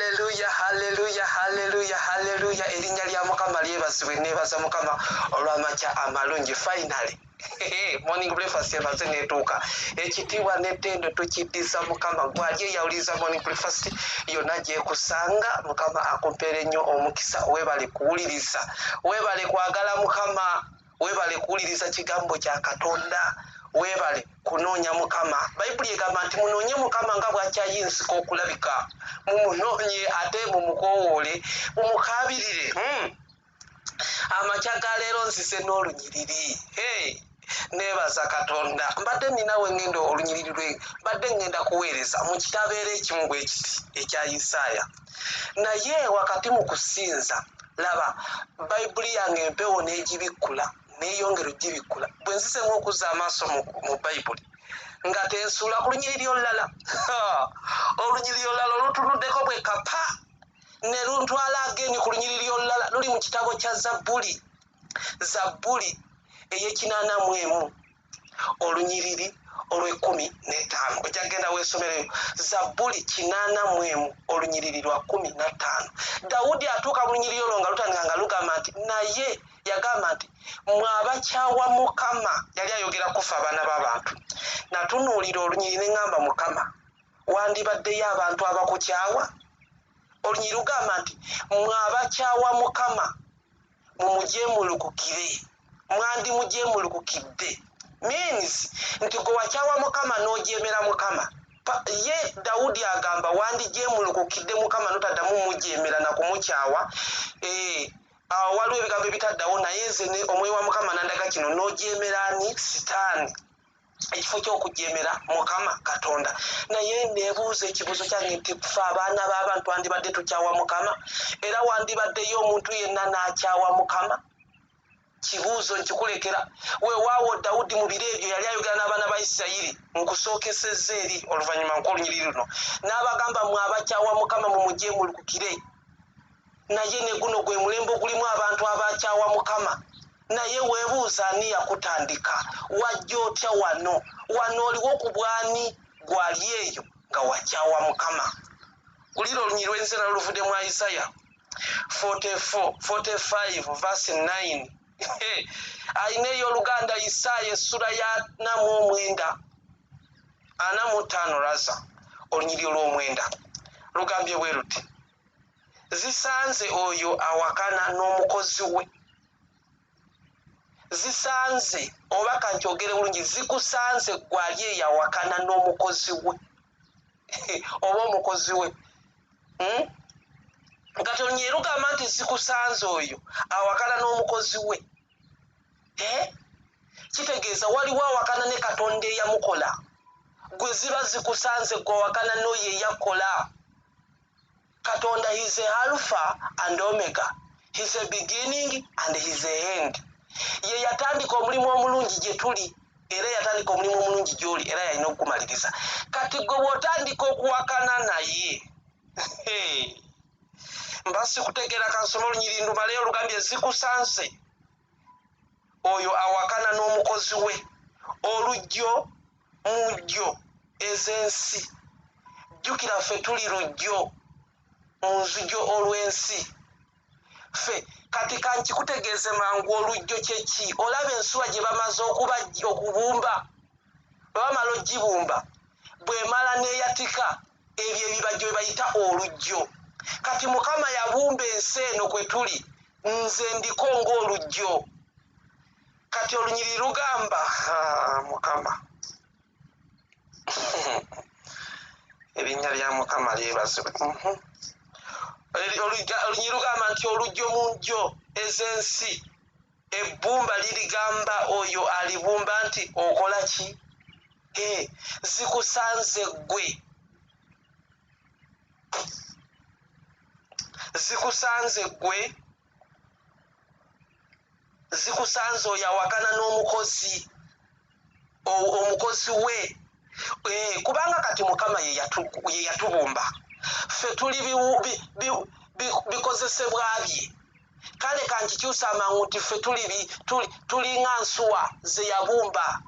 Hallelujah, hallelujah, hallelujah, hallelujah. Erinnya lya Mukama lyebazibwe, neebaza Mukama olw'amakya amalungi. Finally morning breakfast emaze netuuka. Ekitiibwa n'ettendo tukiddiza Mukama gw'ali eyawuliza morning breakfast yonna gyekusanga. Mukama akumpeere ennyo omukisa. Weebale kuwuliriza, weebale kwagala Mukama, weebale kuwuliriza kigambo kya Katonda, weebale kunoonya Mukama. Bayibuli egamba nti munoonye Mukama nga bw'akyayinzika okulabika, mumunoonye ate mumukowoole, mumukaabirire. Amakya ga leero nzize n'olunyiriri. Neebaza Katonda. Mbadde ninawe ngenda olunyiriri lwe, mbadde ngenda kuweereza mu kitabeera ekimu bwe kiti ekya Isaaya. Naye wakati mu kusinza, laba Bayibuli yange empewo n'egibikkula, neeyongera ogibikkula. Bwe nzisemu okuzza amaaso mu Bayibuli nga tensuula ku lunyiriri olulala. Olunyiriri olulala olutunuddeko bwe kapa ne luntwala ageni ku lunyiriri olulala. Luli mu kitabo kya Zabbuli, Zabbuli ey'ekinaana olunyiriri olw'15. Ojja kgenda weesomereyo Zabbuli 81 olunyiriri lwa 15. Dawudi atuuka mu lunyiriri olwo nga lutandika nga lugamba nti, naye yagamba nti mmwe abakyawa Mukama. Yali ayogera kufa abaana b'abantu. Natunuulira olunyiriri ne ŋŋamba Mukama, wandibaddeyo abantu abakukyawa? Olunyiriri lugamba nti mmwe abakyawa Mukama mumujeemulukukire, mwandimujeemulukukidde. Means nti gwe wakyawa Mukama n'ojeemera Mukama. Ye Dawudi agamba wandijeemulukukidde Mukama n'otaddamu mujeemera na kumukyawa. Awo waliwo ebigambo ebitaddawo, naye nze omwoyo wa Mukama nandaga kino, n'ojeemera ani? Sitaani. Ekifo ky'okujeemera Mukama Katonda. Naye neebuuza ekibuuzo kyange nti ffe abaana b'abantu wandibadde tukyawa Mukama? Era wandibaddeyo omuntu yenna n'akyawa Mukama? Kibuuzo nkikulekera. Weewaawo Dawudi mu biro ebyo yali ayogera n'abaana ba Isirayiri, nkusookesezza eri oluvannyuma nk'olunyiriri luno, n'abagamba mmwe abakyawa Mukama mumujeemulukukire. Naye ne guno gwe mulembe ogulimu abantu abakyawa Mukama. Naye weebuuza ani yakutandika? Wajja otya wano? Wano oliwo ku bwani gwali eyo nga wakyawa Mukama? Wulira olunyiriri lw'ensi oluvudde mu Isaiah 45 verse 9. Ayina ey'Oluganda Isaaya essula ya 45 raza olunyiriri olw'omwenda lugambye bwe luti, zisanze oyo awakana n'omukozi we. Zisanze, oba kankyogere bulungi, zikusanze gwali eyawakana n'omukozi we oba omukozi we. Kati olunyiriri lugamba nti zikusanze oyo awakana n'omukozi we. Kitegeeza waliwo awakana ne Katonda eyamukola. Gwe ziba zikusanze gwe awakana n'oyo eyakola. Katonda is a Alpha and Omega. He's a beginning and he's a end. Ye yatandika omulimu omulungi gye tuli, era yatandika omulimu omulungi gy'oli, era yalina okugumaliriza. Kati gwe bw'otandika okuwakana naye, mbasi kutegeera kansoma olunyiriri ndumaleyo olugambye zikusanze oyo awakana n'omukozi we. Olujjo mujjo ez'ensi. Jjukira ffe tuli lujjo mu nzujjo olw'ensi. Ffe kati kankikutegeeze mangu olujjo kye ki? Olaba ensuwa gye bamaze okubumba, bwe bamala ogibumba, bw'emala n'eyatika, ebyo ebibajjo bye bayita olujjo. Kati Mukama yabumba ensi eno kwe tuli, nze ndiko ng'olujjo. Kati olunyiriri lugamba Mukama. Erinnya lya Mukama lyebazibwe. Olunyiriri lugamba nti olujjo mu njjo ez'ensi, ebbumba lirigamba oyo alibumba nti okola ki? Zikusanze ggwe. Zikusanze ggwe. Zikusanze oyo awakana n'omukozi, omukozi we. Kubanga kati Mukama ye yatubumba. Ffe tuli bikozesebwa bye. Kale kankikyusa amangu nti ffe tuli nga nsuwa ze yabumba.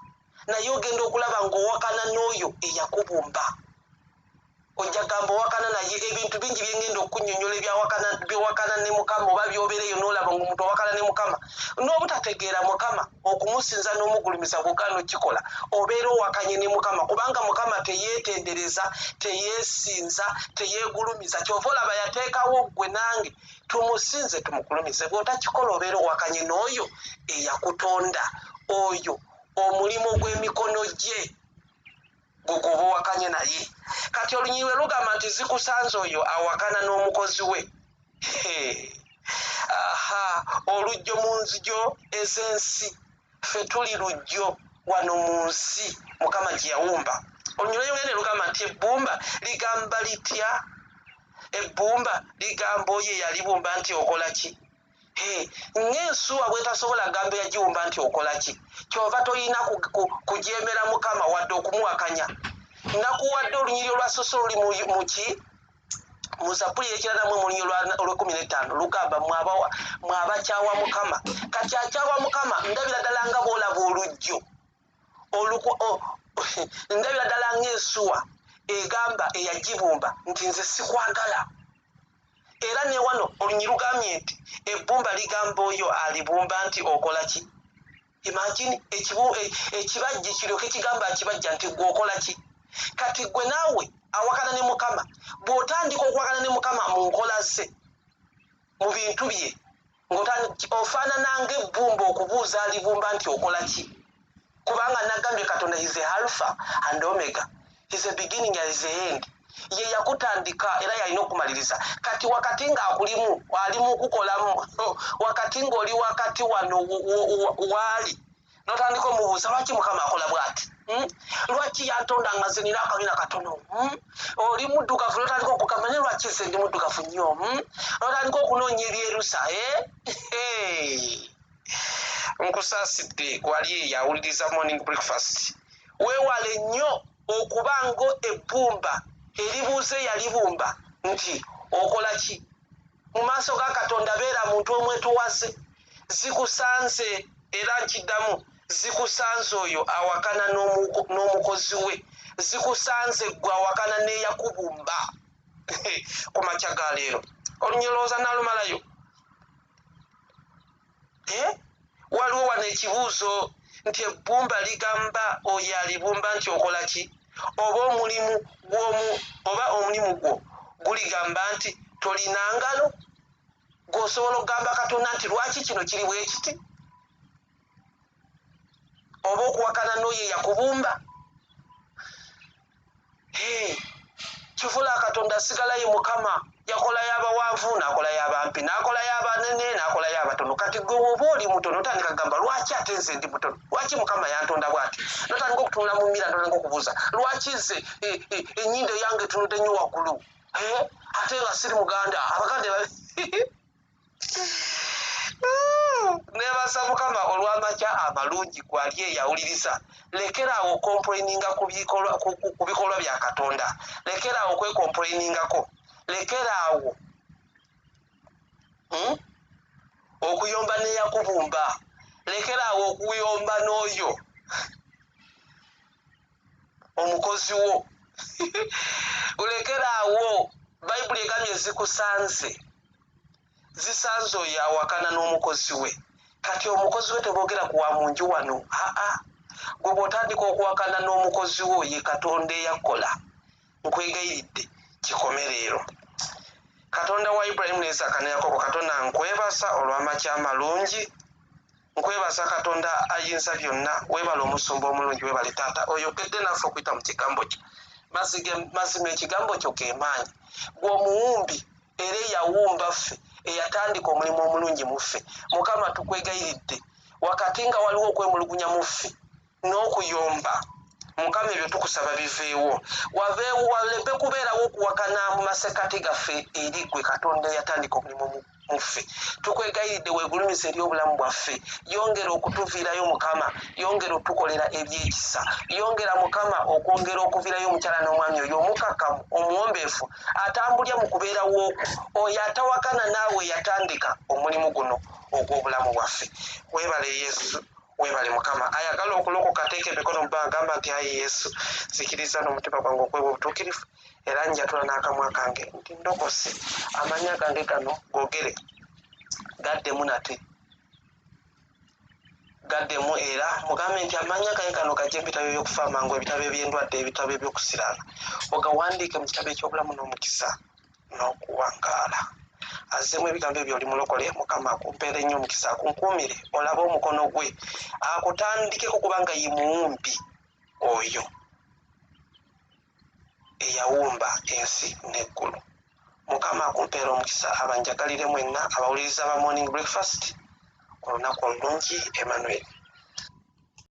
Naye ogenda okulaba ng'owakana n'oyo eyakubumba. ojja gamba wakana naye ebintu bingi byengenda okunnyonnyola byowakana ne mukama oba byobeereyo n'olaba ng'omuntu owakana ne mukama n'obutategeera mukama okumusinza n'omugulumiza bw'ogaana okikola obeera owakanye ne mukama kubanga mukama teyeetendereza teyeesinza teyeegulumiza kyova olaba yateekawo ggwe nange tumusinze tumugulumize bw'otakikola obeera owakanye n'oyo eyakutonda oyo omulimu gw'emikono gye gwoba owakanye naye kati olunyiri lwe lugamba nti zikusanze oyo awakana n'omukozi we olujjo mu nzijjo ez'ensi ffe tuli lujjo wano mu nsi mukama gye yawumba olunyiri lweyongere ne lugamba nti ebbumba ligamba litya ebbumba ligamba oyo eyalibumba nti okola ki ng'ensuwa bwetasobola gamba yagiwumba nti okola ki kyova toyina kujeemera mukama wadde okumuwakanya nakuwadde olunyiri olwasoose oluli muki mu Zabbuli y'ekirana mu olunyiri olw'15 lugamba mwabakyawa mukama kati akyawa mukama ndabira ddala nga boolaba olujjo ndabira ddala ng'ensuwa egamba eyagibumba nti nze sikwagala era ne wano olunyiri lugambye nti ebbumba ligamba oyo alibumba nti okola ki imagine ekibajje kiryoke kigamba akibajja nti gweokola ki kati gwe naawe awakana ne mukama bw'otandika okuwakana ne mukama mu nkola ze mu bintu bye ofaanana ng'ebbumba okubuuza alibumba nti okola ki kubanga nagambye katonda is a alpha and omega is a beginning and is a end ye yakutandika era yalina okumaliriza kati wakati ng'akulimu ali mu kukolamu wakati ng'oli wakati wano waali notandika omubuuza lwaki mukama akola bw'ati lwaki yantonda nga nze nina akabina katono oli muddugavu notandika okugamba naye lwaki nze ndi muddugavu nnyo notandika okunoonya ebyerusa nkusaasidde gwali eyawuliriza morning breakfast weewale nnyo okuba ngo ebbumba eribuuze yalibumba nti okola ki mu maaso ga katonda beera muntu omwetuwaze zikusanze era nkiddamu zikusanze oyo awakana n'omukozi we zikusanze gwe awakana n'eyakubumba ku makya ga leero olunyolooza nalumalayo waliwo wano ekibuuzo nti ebbumba ligamba oyo alibumba nti okola ki oba omulimu gwo guligamba nti tolina ngalo gw'osobola okugamba katonda nti lwaki kino kiri bwe kiti oba okuwakana n'oyo eyakubumba kivula katonda asigalayo mukama yakola y'abawanvu n'akola y'abampi n'akola y'abanene n'akola y'abatono kati gwe woba oli mutono otandika kugamba lwaki ate nze ndi mutono lwaki mukama yantonda bw'ati notandika okutunula mu mmira notandika okubuuza lwaki nze ennyindo yange etunudde nnyo waggulu ate nga siri muganda abaganda nebaza mukama olw'amakya amalungi gwali eyawuliriza lekeraawo okomplaininga ku bikolwa bya katonda lekeraawo okwekomplainingako lekeraawo okuyomba n'eyakubumba lekeraawo okuyomba n'oyo omukozi wo lekeraawo bayibuli egambye zikusanze zisanze oyo awakana n'omukozi we kati omukozi we teboogera ku wa munju wano gwe bw'otandika okuwakana n'omukozi wo ye katonda eyakola nkwegayiridde kikome leero katonda wa Ibulayimu ne Isaaka ne Yakobo katonda nkwebaza olw'amakya amalungi nkwebaza katonda ayinza byonna weebala omusumba omulungi weebale taata oyokedde naffe okuyita mu kigambo kyo mazima ekigambo kyo ge maanyi gw'omuwumbi era eyawumba ffe eyatandika omulimu omulungi mu ffe mukama tukwegayiridde wakati nga waliwo okwemulugunya mu ffe n'okuyomba mukama ebyo tukusaba biveewo waleme kubeerawo okuwakana mu masekati gaffe eri gwe katonda eyatandika omulimu mu ffe tukwegayiridde weegulumiza eri obulamu bwaffe yongera okutuviirayo mukama yongera otukolera ebyekisa yongera mukama okwongera okuviirayo omukyala n'omwami oyo omukakamu omuwombeefu atambulya mu kubeerawo oyo atawakana naawe yatandika omulimu guno ogw'obulamu bwaffe weebale yesu weebale mukama ayagala okulokoka teeka emikono mu bbanga gamba nti ayi yesu zikiriza n'omutima gwange okwebwa obutuukirivu era njatula n'akamwa kange nti ndokose amanya gange gano gogere gaddemu nate gaddemu era mugambe nti amanya gange gano gajje ebitabo by'okufa amangu ebitabo eby'endwadde ebitabo ebyokusirana ogawandiike mu kitabo eky'obulamu n'omukisa n'okuwangaala azzeemu ebigambo ebyo oli mulokole mukama akumpeera ennyo omukisa akunkuumire olabe omukono gwe akutandikeko kubanga ye muwumbi oyo eyawumba ensi n'eggulu mukama akumpeera omukisa abanjagalire mwenna abawuliriza ba morning breakfast olunaku olulungi Emmanuel